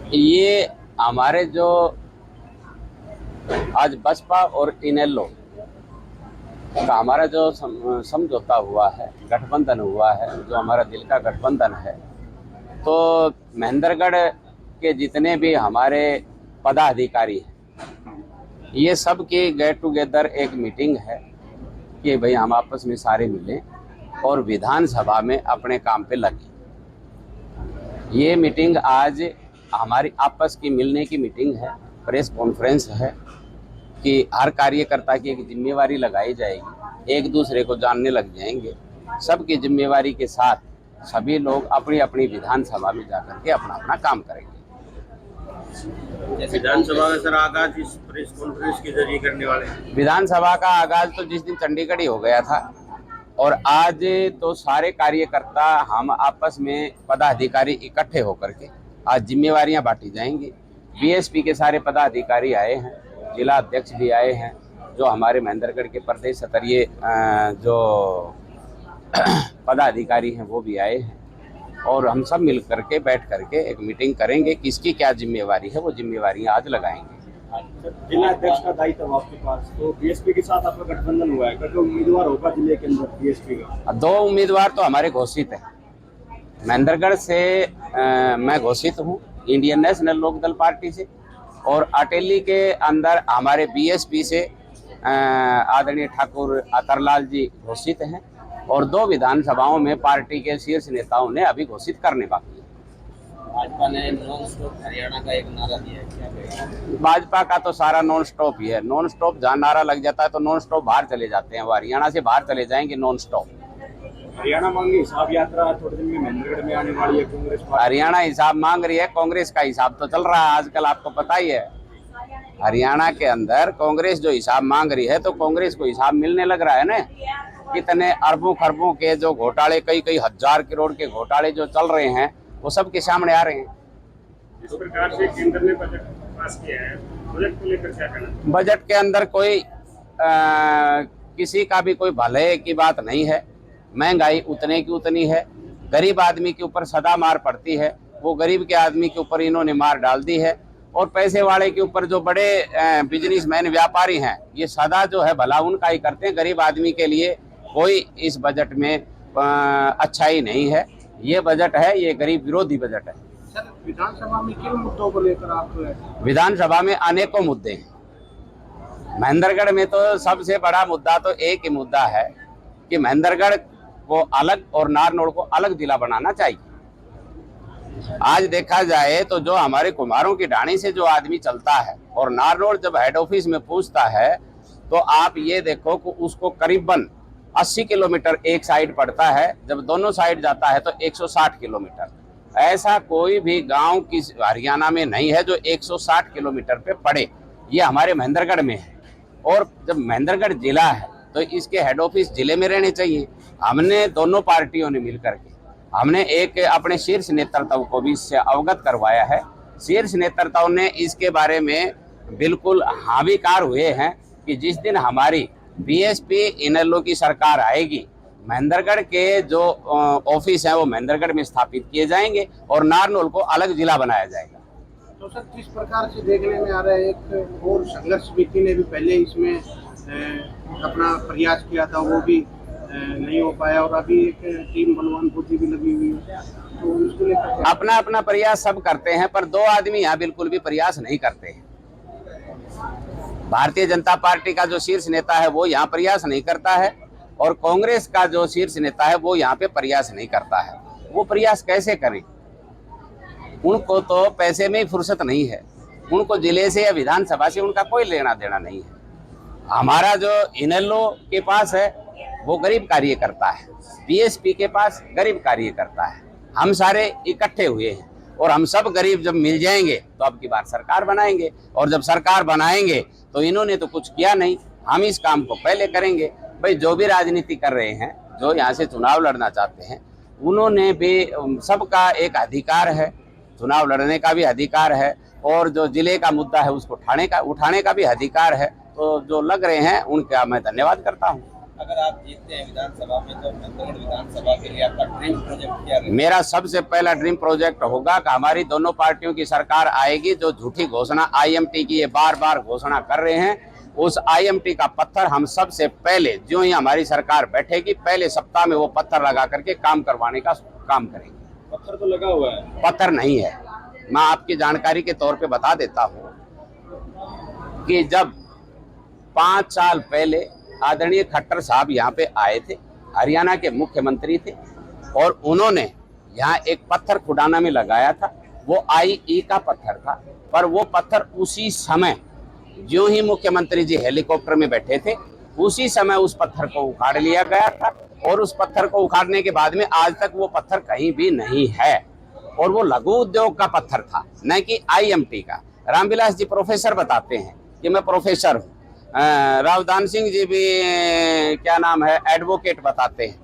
ये हमारे जो आज बसपा और इनेलो का हमारा जो समझौता हुआ है, गठबंधन हुआ है, जो हमारा दिल का गठबंधन है, तो महेंद्रगढ़ के जितने भी हमारे पदाधिकारी हैं, ये सब की गेट टुगेदर एक मीटिंग है कि भाई हम आपस में सारे मिलें और विधानसभा में अपने काम पे लगे। ये मीटिंग आज हमारी आपस की मिलने की मीटिंग है, प्रेस कॉन्फ्रेंस है कि हर कार्यकर्ता की एक जिम्मेवारी लगाई जाएगी, एक दूसरे को जानने लग जाएंगे। सबकी जिम्मेवारी के साथ सभी लोग अपनी अपनी विधानसभा में जाकर के अपना अपना काम करेंगे। विधानसभा में सर आगाज इस प्रेस कॉन्फ्रेंस के जरिए करने वाले हैं। विधानसभा का आगाज तो जिस दिन चंडीगढ़ ही हो गया था, और आज तो सारे कार्यकर्ता हम आपस में पदाधिकारी इकट्ठे होकर के आज जिम्मेवारियां बांटी जाएंगी। बीएसपी के सारे पदाधिकारी आए हैं, जिला अध्यक्ष भी आए हैं, जो हमारे महेंद्रगढ़ के प्रदेश स्तरीय जो पदाधिकारी हैं वो भी आए हैं, और हम सब मिल करके बैठ करके एक मीटिंग करेंगे, किसकी क्या जिम्मेवारी है वो जिम्मेवारियां आज लगाएंगे। जिला अध्यक्ष का दायित्व आपके पास, तो बीएसपी के साथ आपका गठबंधन हुआ है, तो उम्मीदवार होगा जिले के अंदर बीएसपी का? 2 उम्मीदवार तो हमारे घोषित हैं। महेंद्रगढ़ से मैं घोषित हूँ इंडियन नेशनल लोकदल पार्टी से, और अटेली के अंदर हमारे बीएसपी से आदरणीय ठाकुर अतरलाल जी घोषित हैं, और 2 विधानसभाओं में पार्टी के शीर्ष नेताओं ने अभी घोषित करने बाकी है। भाजपा ने नॉन स्टॉप हरियाणा का एक नारा दिया है, क्या कहेंगे? भाजपा का तो सारा नॉन स्टॉप ही है। नॉन स्टॉप जहाँ नारा लग जाता है तो नॉन स्टॉप बाहर चले जाते हैं, वो हरियाणा से बाहर चले जाएंगे नॉन स्टॉप। हरियाणा मांगी हिसाब यात्रा थोड़े दिन में महेंद्रगढ़ में आने वाली है कांग्रेस पार्टी। हरियाणा हिसाब मांग रही है, कांग्रेस का हिसाब तो चल रहा है आजकल, आपको पता ही है। हरियाणा के अंदर कांग्रेस जो हिसाब मांग रही है तो कांग्रेस को हिसाब मिलने लग रहा है ना। कितने अरबों खरबों के जो घोटाले, कई कई हजार करोड़ के घोटाले जो चल रहे हैं, वो सब के सामने आ रहे हैं। इस प्रकार से केंद्र ने बजट पास किया है, बजट को लेकर क्या कहना? बजट के अंदर कोई किसी का भी कोई भले की बात नहीं है। महंगाई उतने की उतनी है, गरीब आदमी के ऊपर सदा मार पड़ती है, वो गरीब के आदमी के ऊपर इन्होंने मार डाल दी है, और पैसे वाले के ऊपर जो बड़े बिजनेसमैन व्यापारी हैं, ये सदा जो है भला उनका ही करते हैं। गरीब आदमी के लिए कोई इस बजट में अच्छाई नहीं है। ये बजट है, ये गरीब विरोधी बजट है। सर, विधानसभा में किन मुद्दों को लेकर आप? विधानसभा में अनेकों मुद्दे हैं। महेंद्रगढ़ में तो सबसे बड़ा मुद्दा तो एक ही मुद्दा है कि महेंद्रगढ़ को अलग और नारनौल को अलग जिला बनाना चाहिए। आज देखा जाए तो जो हमारे कुम्हारों की ढाणी से जो आदमी चलता है और नारनौल जब हेड ऑफिस में पूछता है, तो आप ये देखो कि उसको करीबन 80 किलोमीटर एक साइड पड़ता है, जब दोनों साइड जाता है तो 160 किलोमीटर। ऐसा कोई भी गांव किस हरियाणा में नहीं है जो 160 किलोमीटर पे पड़े। ये हमारे महेंद्रगढ़ में है, और जब महेंद्रगढ़ जिला है तो इसके हेड ऑफिस जिले में रहने चाहिए। हमने दोनों पार्टियों ने मिलकर के हमने एक अपने शीर्ष नेतृत्व को भी इससे अवगत करवाया है। शीर्ष नेतृत्व ने इसके बारे में बिल्कुल हावीकार हुए हैं कि जिस दिन हमारी बीएसपी इनेलो की सरकार आएगी, महेंद्रगढ़ के जो ऑफिस हैं वो महेंद्रगढ़ में स्थापित किए जाएंगे और नारनौल को अलग जिला बनाया जाएगा। तो सर, जिस प्रकार से देखने में आ रहा है, एक और संघर्ष समिति ने भी पहले इसमें अपना प्रयास किया था, वो भी नहीं हो पाया, और अभी एक टीम बलवानपुर की भी लगी हुई है, तो इसको लेकर अपना अपना प्रयास सब करते हैं, पर 2 आदमी यहाँ बिल्कुल भी प्रयास नहीं करते हैं। भारतीय जनता पार्टी का जो शीर्ष नेता है वो यहाँ प्रयास नहीं करता है, और कांग्रेस का जो शीर्ष नेता है वो यहाँ पे प्रयास नहीं करता है। वो प्रयास कैसे करें? उनको तो पैसे में ही फुर्सत नहीं है, उनको जिले से या विधानसभा से उनका कोई लेना देना नहीं है। हमारा जो इनेलो के पास है वो गरीब कार्यकर्ता है, बीएसपी के पास गरीब कार्यकर्ता है। हम सारे इकट्ठे हुए हैं, और हम सब गरीब जब मिल जाएंगे तो अब की बार सरकार बनाएंगे, और जब सरकार बनाएंगे तो इन्होंने तो कुछ किया नहीं, हम इस काम को पहले करेंगे। भाई जो भी राजनीति कर रहे हैं, जो यहाँ से चुनाव लड़ना चाहते हैं, उन्होंने भी, सबका एक अधिकार है, चुनाव लड़ने का भी अधिकार है, और जो जिले का मुद्दा है उसको उठाने का भी अधिकार है। तो जो लग रहे हैं उनका मैं धन्यवाद करता हूँ। अगर आप जीतते हैं विधानसभा में तो महेंद्रगढ़ विधानसभा के लिए आपका ड्रीम प्रोजेक्ट क्या रहेगा? मेरा सबसे पहला ड्रीम प्रोजेक्ट होगा कि हमारी दोनों पार्टियों की सरकार आएगी। जो झूठी घोषणा आईएमटी की ये बार बार घोषणा कर रहे हैं, उस आईएमटी का पत्थर हम सबसे पहले, जो ही हमारी सरकार बैठेगी, पहले सप्ताह में वो पत्थर लगा करके काम करवाने का काम करेंगे। पत्थर तो लगा हुआ है। पत्थर नहीं है। मैं आपकी जानकारी के तौर पे बता देता हूँ कि जब 5 साल पहले आदरणीय खट्टर साहब यहाँ पे आए थे, हरियाणा के मुख्यमंत्री थे, और उन्होंने यहाँ एक पत्थर खुदाना में लगाया था। वो IE का पत्थर था, पर वो पत्थर उसी समय, जो ही मुख्यमंत्री जी हेलीकॉप्टर में बैठे थे, उसी समय उस पत्थर को उखाड़ लिया गया था। और उस पत्थर को उखाड़ने के बाद में आज तक वो पत्थर कहीं भी नहीं है, और वो लघु उद्योग का पत्थर था, न कि IMT का। रामविलास जी प्रोफेसर बताते हैं कि मैं प्रोफेसर हूँ। रावदान सिंह जी भी क्या नाम है, एडवोकेट बताते हैं।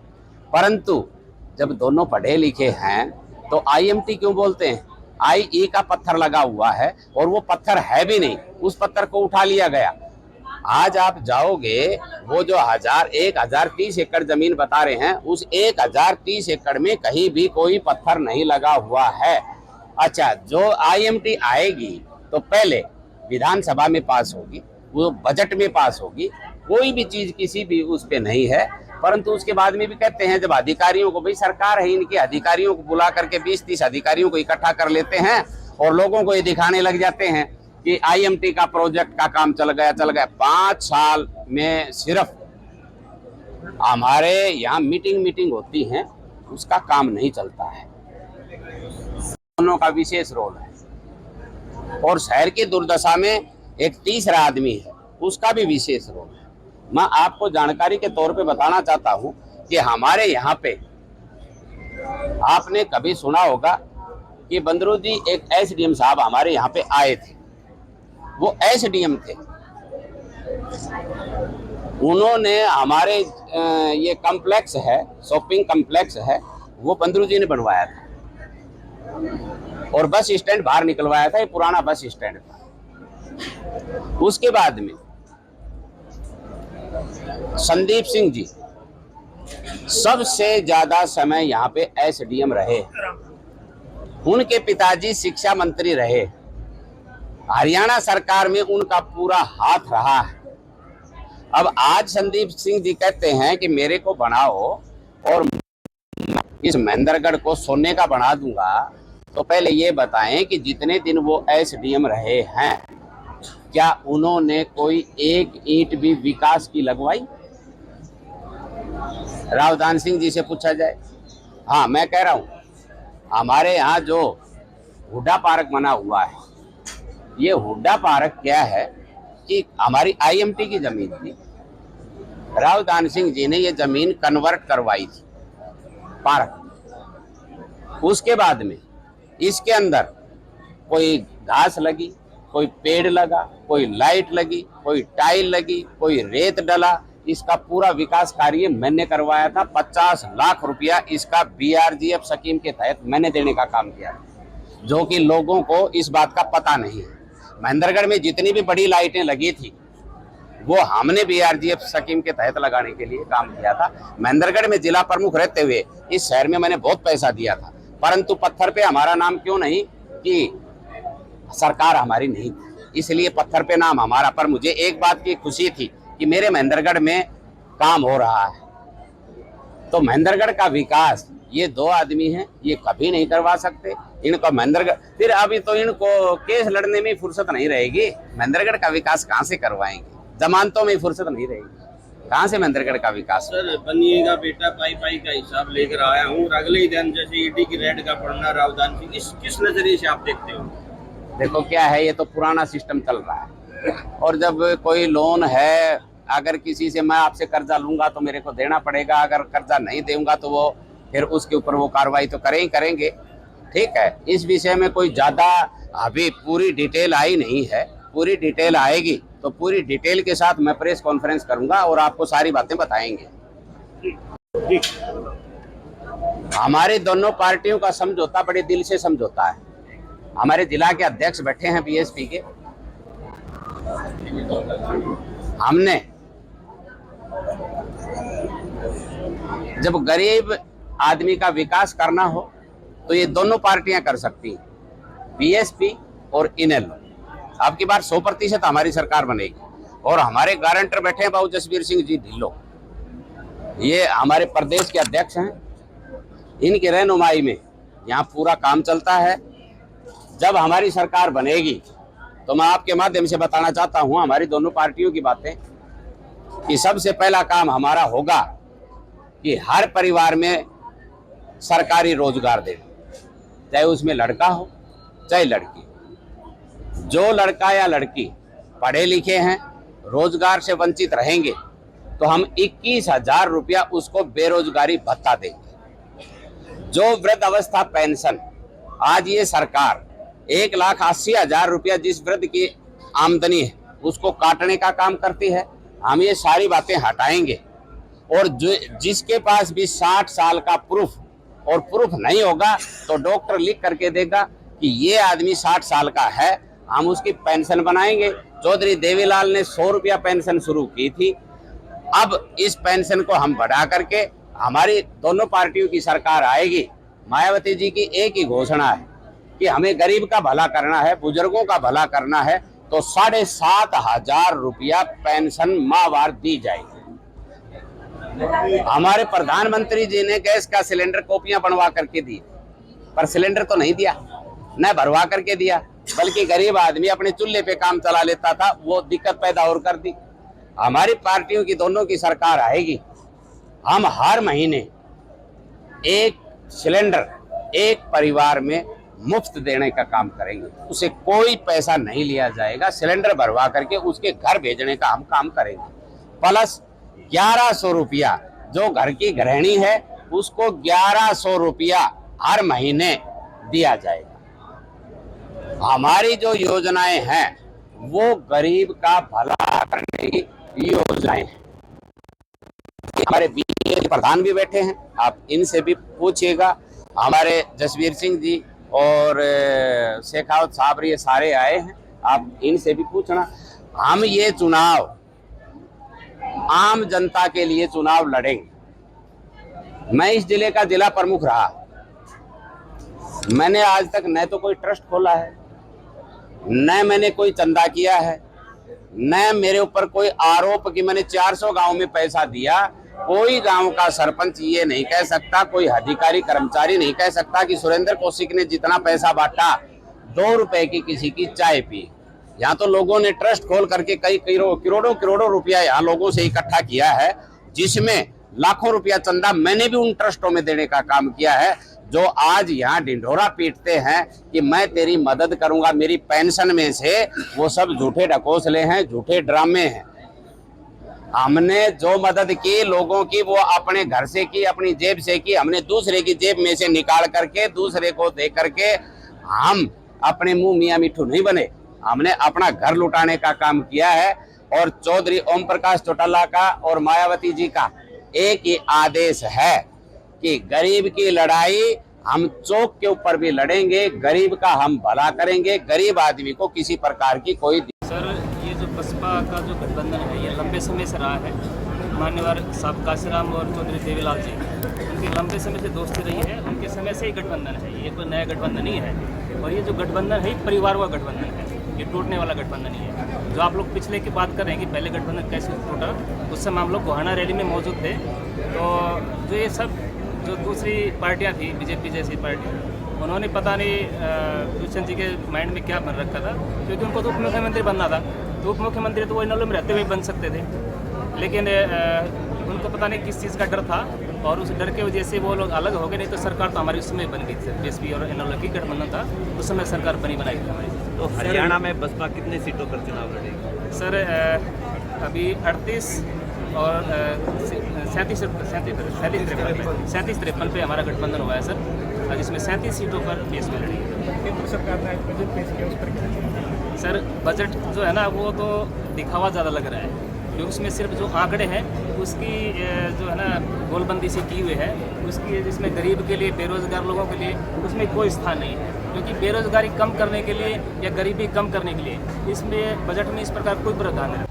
परंतु जब दोनों पढ़े लिखे हैं तो IMT क्यों बोलते हैं? IE का पत्थर लगा हुआ है और वो पत्थर है भी नहीं, उस पत्थर को उठा लिया गया। आज आप जाओगे, वो जो 1030 एकड़ जमीन बता रहे हैं, उस 1030 एकड़ में कहीं भी कोई पत्थर नहीं लगा हुआ है। अच्छा, जो IMT आएगी तो पहले विधानसभा में पास होगी, वो बजट में पास होगी, कोई भी चीज किसी भी उस पे नहीं है। परंतु उसके बाद में भी कहते हैं, जब अधिकारियों को, भाई सरकार है, इनके अधिकारियों को बुला करके 20-30 अधिकारियों को इकट्ठा कर लेते हैं और लोगों को ये दिखाने लग जाते हैं कि IMT का प्रोजेक्ट का काम चल गया। 5 साल में सिर्फ हमारे यहाँ मीटिंग होती है, उसका काम नहीं चलता है। दोनों का विशेष रोल है, और शहर की दुर्दशा में एक तीसरा आदमी है, उसका भी विशेष रोल है। मैं आपको जानकारी के तौर पे बताना चाहता हूं कि हमारे यहाँ पे आपने कभी सुना होगा कि बंदरू जी, एक SDM साहब हमारे यहाँ पे आए थे। वो SDM थे, उन्होंने हमारे ये कॉम्प्लेक्स है, शॉपिंग कॉम्प्लेक्स है, वो बंदरू जी ने बनवाया था और बस स्टैंड बाहर निकलवाया था। ये पुराना बस स्टैंड था। उसके बाद में संदीप सिंह जी सबसे ज्यादा समय यहाँ पे SDM रहे। उनके पिताजी शिक्षा मंत्री रहे। हरियाणा सरकार में उनका पूरा हाथ रहा है। अब आज संदीप सिंह जी कहते हैं कि मेरे को बनाओ और इस महेंद्रगढ़ को सोने का बना दूंगा। तो पहले ये बताएं कि जितने दिन वो SDM रहे हैं, क्या उन्होंने कोई एक ईंट भी विकास की लगवाई? रावदान सिंह जी से पूछा जाए। हाँ, मैं कह रहा हूं, हमारे यहाँ जो हुड्डा पार्क बना हुआ है, ये हुड्डा पार्क क्या है कि हमारी IMT की जमीन थी। रावदान सिंह जी ने ये जमीन कन्वर्ट करवाई थी पार्क। उसके बाद में इसके अंदर कोई घास लगी, कोई पेड़ लगा, कोई लाइट लगी, कोई टाइल लगी, कोई रेत डला। इसका पूरा विकास कार्य मैंने करवाया था। 50 लाख रुपया इसका BRGF स्कीम के तहत मैंने देने का काम किया, जो कि लोगों को इस बात का पता नहीं है। महेंद्रगढ़ में जितनी भी बड़ी लाइटें लगी थी, वो हमने BRGF स्कीम के तहत लगाने के लिए काम किया था। महेंद्रगढ़ में जिला प्रमुख रहते हुए इस शहर में मैंने बहुत पैसा दिया था, परंतु पत्थर पे हमारा नाम क्यों नहीं? कि सरकार हमारी नहीं थी, इसलिए पत्थर पे नाम हमारा। पर मुझे एक बात की खुशी थी कि मेरे महेंद्रगढ़ में काम हो रहा है। तो महेंद्रगढ़ का विकास ये 2 आदमी हैं, ये कभी नहीं करवा सकते। इनको महेंद्रगढ़, फिर अभी तो इनको केस लड़ने में फुर्सत नहीं रहेगी। महेंद्रगढ़ का विकास कहाँ से करवाएंगे? जमानतों में फुर्सत नहीं रहेगी, कहाँ से महेंद्रगढ़ का विकास? सर, बनिएगा बेटा पाई का हिसाब लेकर आया हूँ, और अगले ही दिन जैसे ED की रेड का पड़ना, रावदान सिंह, किस नजरिए से आप देखते हो? देखो क्या है, ये तो पुराना सिस्टम चल रहा है। और जब कोई लोन है, अगर किसी से मैं आपसे कर्जा लूंगा तो मेरे को देना पड़ेगा। अगर कर्जा नहीं दूंगा तो वो फिर उसके ऊपर वो कार्रवाई तो करेंगे। ठीक है, इस विषय में कोई ज़्यादा अभी पूरी डिटेल आई नहीं है। पूरी डिटेल आएगी तो पूरी डिटेल के साथ मैं प्रेस कॉन्फ्रेंस करूंगा और आपको सारी बातें बताएंगे। हमारे दोनों पार्टियों का समझौता बड़े दिल से समझौता है। हमारे जिला के अध्यक्ष बैठे हैं BSP के। हमने जब गरीब आदमी का विकास करना हो तो ये दोनों पार्टियां कर सकती हैं, बीएसपी और इनेलो। आपकी बार 100% हमारी सरकार बनेगी और हमारे गारंटर बैठे हैं बाबू जसवीर सिंह जी ढिल्लो, ये हमारे प्रदेश के अध्यक्ष हैं, इनकी रहनुमाई में यहाँ पूरा काम चलता है। जब हमारी सरकार बनेगी तो मैं आपके माध्यम से बताना चाहता हूँ हमारी दोनों पार्टियों की बातें, कि सबसे पहला काम हमारा होगा कि हर परिवार में सरकारी रोजगार दे, चाहे उसमें लड़का हो चाहे लड़की। जो लड़का या लड़की पढ़े लिखे हैं, रोजगार से वंचित रहेंगे तो हम 21,000 रुपया उसको बेरोजगारी भत्ता देंगे। जो वृद्ध अवस्था पेंशन, आज ये सरकार 1,80,000 रुपया जिस वृद्ध की आमदनी है उसको काटने का काम करती है, हम ये सारी बातें हटाएंगे। और जो जिसके पास भी 60 साल का प्रूफ और प्रूफ नहीं होगा तो डॉक्टर लिख करके देगा कि ये आदमी 60 साल का है, हम उसकी पेंशन बनाएंगे। चौधरी देवीलाल ने 100 रुपया पेंशन शुरू की थी, अब इस पेंशन को हम बढ़ा करके, हमारी दोनों पार्टियों की सरकार आएगी। मायावती जी की एक ही घोषणा है कि हमें गरीब का भला करना है, बुजुर्गों का भला करना है, तो 7,500 रुपया पेंशन माहवार दी जाएगी। हमारे प्रधानमंत्री जी ने गैस का सिलेंडर कॉपियां बनवा करके दी, पर सिलेंडर तो नहीं दिया, न भरवा करके दिया, बल्कि गरीब आदमी अपने चूल्हे पे काम चला लेता था, वो दिक्कत पैदा और कर दी। हमारी पार्टियों की दोनों की सरकार आएगी, हम हर महीने एक सिलेंडर एक परिवार में मुफ्त देने का काम करेंगे, उसे कोई पैसा नहीं लिया जाएगा, सिलेंडर भरवा करके उसके घर भेजने का हम काम करेंगे। प्लस 1100 रुपया जो घर की गृहिणी है उसको 1100 रुपया हर महीने दिया जाएगा। हमारी जो योजनाएं हैं वो गरीब का भला करने की योजनाएं हैं। हमारे बीजेपी प्रधान भी बैठे हैं, आप इनसे भी पूछिएगा। हमारे जसवीर सिंह जी और शेखावत साहब ये सारे आए हैं, आप इनसे भी पूछना। हम ये चुनाव आम जनता के लिए चुनाव लड़ेंगे। मैं इस जिले का जिला प्रमुख रहा, मैंने आज तक न तो कोई ट्रस्ट खोला है, न मैंने कोई चंदा किया है, न मेरे ऊपर कोई आरोप कि मैंने 400 गांव में पैसा दिया। कोई गांव का सरपंच ये नहीं कह सकता, कोई अधिकारी कर्मचारी नहीं कह सकता कि सुरेंद्र कौशिक ने जितना पैसा बांटा 2 रुपए की किसी की चाय पी। यहाँ तो लोगों ने ट्रस्ट खोल करके कई करोड़ों रुपया यहाँ लोगों से इकट्ठा किया है, जिसमें लाखों रुपया चंदा मैंने भी उन ट्रस्टों में देने का काम किया है, जो आज यहाँ ढिंढोरा पीटते हैं कि मैं तेरी मदद करूंगा मेरी पेंशन में से। वो सब झूठे ढकोसले हैं, झूठे ड्रामे हैं। हमने जो मदद की लोगों की वो अपने घर से की, अपनी जेब से की। हमने दूसरे की जेब में से निकाल करके दूसरे को दे करके हम अपने मुंह मियाँ मिठू नहीं बने, हमने अपना घर लुटाने का काम किया है। और चौधरी ओम प्रकाश चौटाला का और मायावती जी का एक ही आदेश है कि गरीब की लड़ाई हम चौक के ऊपर भी लड़ेंगे, गरीब का हम भला करेंगे, गरीब आदमी को किसी प्रकार की कोई। सर, ये जो बसपा का जो गठबंधन है ये लंबे समय से रहा है। मान्यवर साहब काशीराम और चौधरी देवीलाल जी उनकी लंबे समय से दोस्ती रही है, उनके समय से ही गठबंधन है, ये कोई नया गठबंधन नहीं है। और ये जो गठबंधन है परिवार का गठबंधन है, ये टूटने वाला गठबंधन नहीं है। जो आप लोग पिछले की बात कर रहे हैं कि पहले गठबंधन कैसे टूटा, उस समय हम लोग गोहाना रैली में मौजूद थे। तो जो ये सब जो दूसरी पार्टियां थी, बीजेपी जैसी पार्टी, उन्होंने पता नहीं दुष्यंत जी के माइंड में क्या बन रखा था, क्योंकि उनको तो उप मुख्यमंत्री बनना था। तो उप मुख्यमंत्री तो वो इनेलो में रहते हुए बन सकते थे, लेकिन उनको पता नहीं किस चीज़ का डर था और उस डर के वजह से वो लोग अलग हो गए। नहीं तो सरकार तो हमारी उस समय बन गई थी, बीएसपी और इनेलो की गठबंधन था, उस समय सरकार बनाई थी हमारी। तो हरियाणा में बसपा कितने सीटों पर चुनाव लड़ेगी? सर, अभी 38 और 37-53 पे हमारा गठबंधन हुआ है सर, जिसमें 37 सीटों पर बीएसपी लड़ेगी। केंद्र सरकार ने बजट पेश किया, उस पर क्या? सर, बजट जो है ना वो तो दिखावा ज़्यादा लग रहा है, क्योंकि उसमें सिर्फ जो आंकड़े हैं उसकी जो है ना गोलबंदी से की हुई है, उसकी जिसमें गरीब के लिए, बेरोजगार लोगों के लिए उसमें कोई स्थान नहीं है। क्योंकि बेरोजगारी कम करने के लिए या गरीबी कम करने के लिए इसमें बजट में इस प्रकार कोई प्रावधान नहीं है।